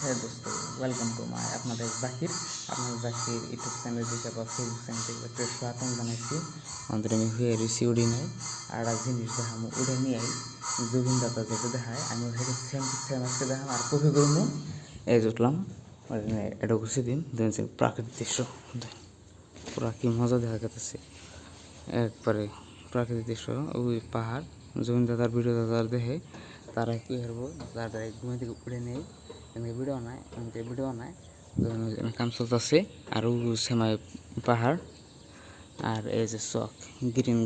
হ্যাঁ দোস্ত, welcome to my আপনাদের জাকির ইউটিউব চ্যানেল থেকে বা ফেসবুক চ্যানেল থেকে একটু স্বাগতম জানাইছি। আমাদের আমি হয়ে রয়েছি উড়ি নাই আর একটা জিনিস দেখাম উড়ে নিয়ে জুবিন দাতা যেটা দেখায় আমি ওখানে সেম টু সেম আজকে দেখাম আর কপি করবো। এই জুটলাম এটা ঘুষি দিন প্রাকৃতিক দৃশ্য পুরা কি মজা দেখা গেছে একবারে প্রাকৃতিক দৃশ্য। ওই পাহাড় জুবিন দাদার ভিডিও দাদার দেখে তারা কি হারবো তারা ঘুমে থেকে উড়ে নেই ভিডিও নাই কাম চলতেছে আর সেমাই পাহাড় আর এই যে চক গ্রিন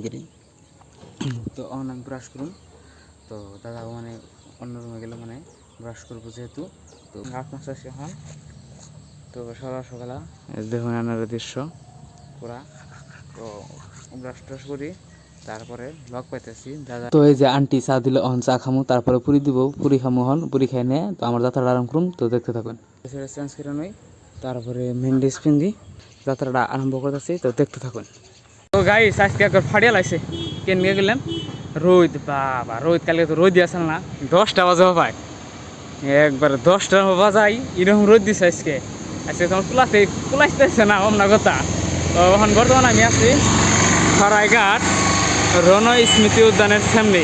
তো আমি ব্রাশ করুন তো দাদা মানে অন্য রুমে গেলে মানে ব্রাশ করবো যেহেতু তো হাত মাসা হন তো সকাল দেখুন আনার দৃশ্য পুরা তো ব্রাশ ট্রাশ করি তারপরে লক পাইতেছি দাদা। তো এই যে আন্টি চা দিলে অহন চা খামু তারপরে পুরি দিব পুরি খামু হন পুরি খাই নে তো আমার যাত্রাটা আরাম করুন তো দেখতে থাকুন। চেঞ্জ করে নই তারপরে মেন ড্রেস পিন্ধি যাত্রাটা আরম্ভ করতেছি তো দেখতে থাকুন। তো গাইস আজকে একবার ফাড়িয়া লাগছে কেন নিয়ে গেলাম রোদ বাবা রোদ কালকে তো রোদ দিয়েছিল না 10টা বাজে পায় একবার 10টা বাজাই এরকম রোদ দিছে আজকে তোমার কুলাইতেছে না অমনা কথা। তো এখন বর্তমানে আমি আছি সরাইঘাট রণ স্মৃতি উদ্যানের সামনে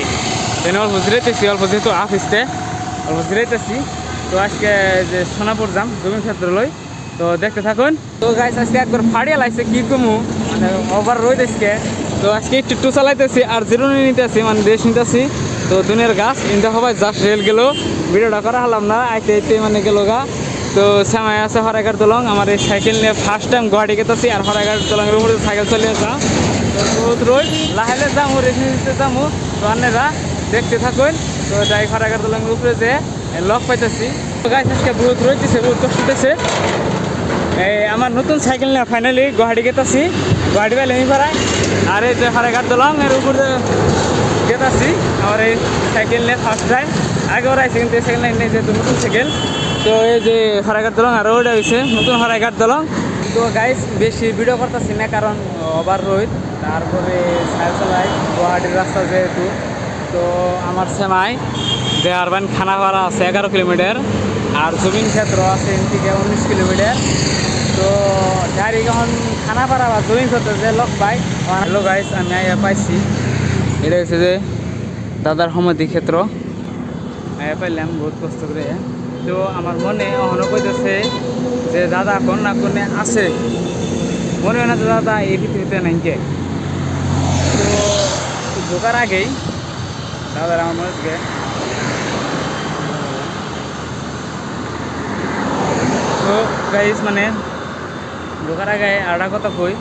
অল্প জিরাইতেছি অল্প যেহেতু আসতে অল্প জিরাইতেছি তো আজকে যে সোনাপুর যাম জমিন ক্ষেত্রলৈ তো দেখতে থাকুন। তো গাইস আজকে একবার ফাড়িয়া লাগছে কি কমু মানে ওভার রোদ আজকে তো আজকে একটু চালাইতেছি আর জিরোনি নিতেছি মানে দেশ নিতেছি তো দুনিয়ার গাছ ইন্দা সবাই জাস্ট রেল গেল ভিডিওটা করা হলাম না আইতে মানে গেল গা। তো সময় আছে হরাইঘাট দলং আমার এই সাইকেল নিয়ে ফার্স্ট টাইম গুয়াহাটি গেতেছি আর হরাইঘাট দলংয়ের উপরে সাইকেল চলে যাও তো বহুত রোদ লাহেলে যামু রেখে দিতে যামু তো আপনারা দেখতে থাকুন। তো যাই হরাইঘাট দলংয়ের উপরে যে লক পাইতেছি তো গাছ আজকে বহুত রোদ দিছে বহুত কষ্ট দিতেছে। এই আমার নতুন সাইকেল নিয়ে ফাইনালি গুয়াহাটি গেতেছি গুয়াহাটি বাইলে নি পারায় আর এই যে হরাইঘাট দলং এর উপরে গেতেছি আমার এই সাইকেল নিয়ে ফার্স্ট টাইম আগে ওরা আইসে কিন্তু এই সাইকেল নিয়ে যেহেতু নতুন সাইকেল তো এই যে হরাইঘাট দলং আরও ওটা হয়েছে নতুন হরাইঘাট দলং। তো গাইস বেশি ভিডিও করতেছি না কারণ ওভার রোদ তারপরে সাইকেল চালাই গুয়াহাটির রাস্তা যেহেতু তো আমার সেমাই দেয়ারবান খানাপাড়া আছে 11 কিলোমিটার আর জমিন ক্ষেত্র আছে এন থেকে 19 কিলোমিটার। তো ডাইরেক্ট এখন খানাপাড়া বা জমিন ক্ষেত্র যে লক পাই হ্যালো গাইস আমি আইয়া পাইছি এটা হচ্ছে যে দাদার সমাধি ক্ষেত্র আইয়া পাইলাম বহুত কষ্ট করে। তো আমার মনে এখনো কইতেছে যে দাদা কোন না কোনে আছে মনে হয় না যে দাদা এই পৃথিবীতে নাইকে। তো ঢোকার আগেই দাদার আমার মনে থেকে তো গাইস মানে ঢোকার আগে আড়া কথা কই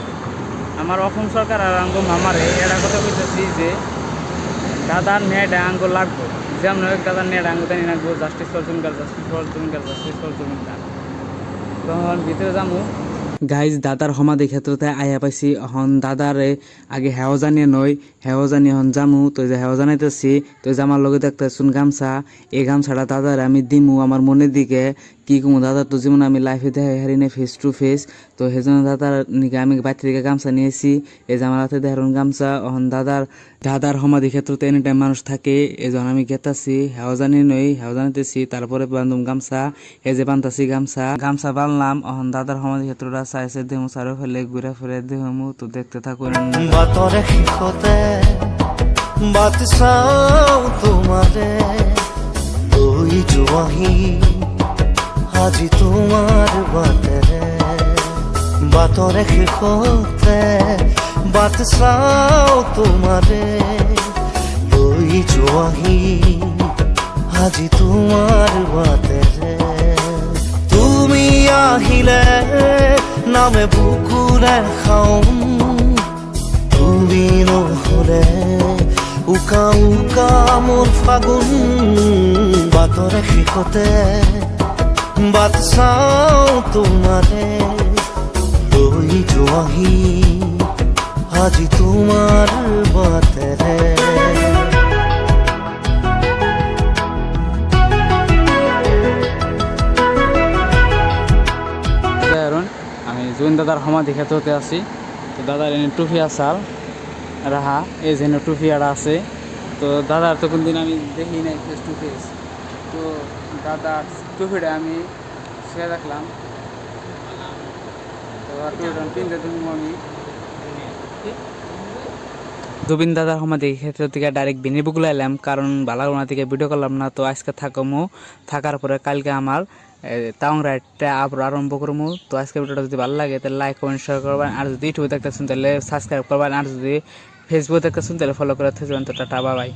আমার অসম সরকার আর আঙ্গ মামারে এটা কথা কইতেছি যে দাদার ন্যায়টা আঙ্গ লাগবো যেমন দাদার ন্যায়টা আঙ্গ তাই লাগবো জাস্টিস ফর জুবিন তখন ভিতরে যাবো। গাইজ দাদার সমাধি ক্ষেত্রতে আয়া পাইছি এখন দাদারে আগে হেও জানিয়ে নই হেও জানি এখন যামু তো যে হেও জানাইতেছি তো যে আমার লগে দেখতেছুন গামছা এই গামছাটা দাদার আমি দিমু আমার মনের দিকে কি কমু দাদার তো যেমন আমি লাইফে দেখে হারি না ফেস টু ফেস তো সেই জন্য দাদার নিকে আমি বাড়ি থেকে গামছা নিয়েছি এই যে আমার হাতে দেখারুন গামছা এখন দাদার সমাধি ক্ষেত্রতে এনি টাইম মানুষ থাকে এই জন্য আমি গেতাছি হেও জানি নই হেও জানিতেছি তারপরে বান্ধব গামছা এই যে বান্ধাছি গামছা বানলাম এখন দাদার সমাধি ক্ষেত্রটা চাইছে দেহু চারো ফেলে ঘুরে ফিরে দেহমু তো দেখতে থাকুন। বাতরে খিখতে বাত চাও তোমারে ওই জোয়াহি আজি তোমার বাতেরে বাতরে খিখতে বাত চাও তোমারে ওই জোয়াহি আজি তোমার বাতেরে তুমি আহিলে নামে বুকুরে খাওন তুমি নহলে উকা উকা মোৰ ফাগুন বাতৰে শেষতে বাট চাওঁ তোমাৰে লৈ যোৱাহি আজি তোমাৰ বাটেৰে। আমি জুবিন দাদার সমাধি ক্ষেত্রতে আছি তো দাদার এনে টুফি আসাল রাহা এই যেন টুফি আড়া আছে তো দাদার তো কোনদিন আমি দেখি নাই ফেস টু ফেস তো দাদার টুপিটা আমি শুয়ে দেখলাম তো তিনটে তুমি আমি জুবিন দাদার সমাধি ক্ষেত্র থেকে ডাইরেক্ট বেনিবুগুলা এলাম, কারণ বালাগোনা থেকে ভিডিও করলাম না। তো আজকে থাকমু, থাকার পরে কালকে আমার টাউন রাইডটা আবার আরম্ভ করবো। তো আজকে ভিডিওটা যদি ভালো লাগে তাহলে লাইক কমেন্ট শেয়ার করবেন, আর যদি ইউটিউবে দেখতেছেন তাহলে সাবস্ক্রাইব করবেন, আর যদি ফেসবুকে দেখতেছেন তাহলে ফলো করে থাকবেন। তো টাটা বাই।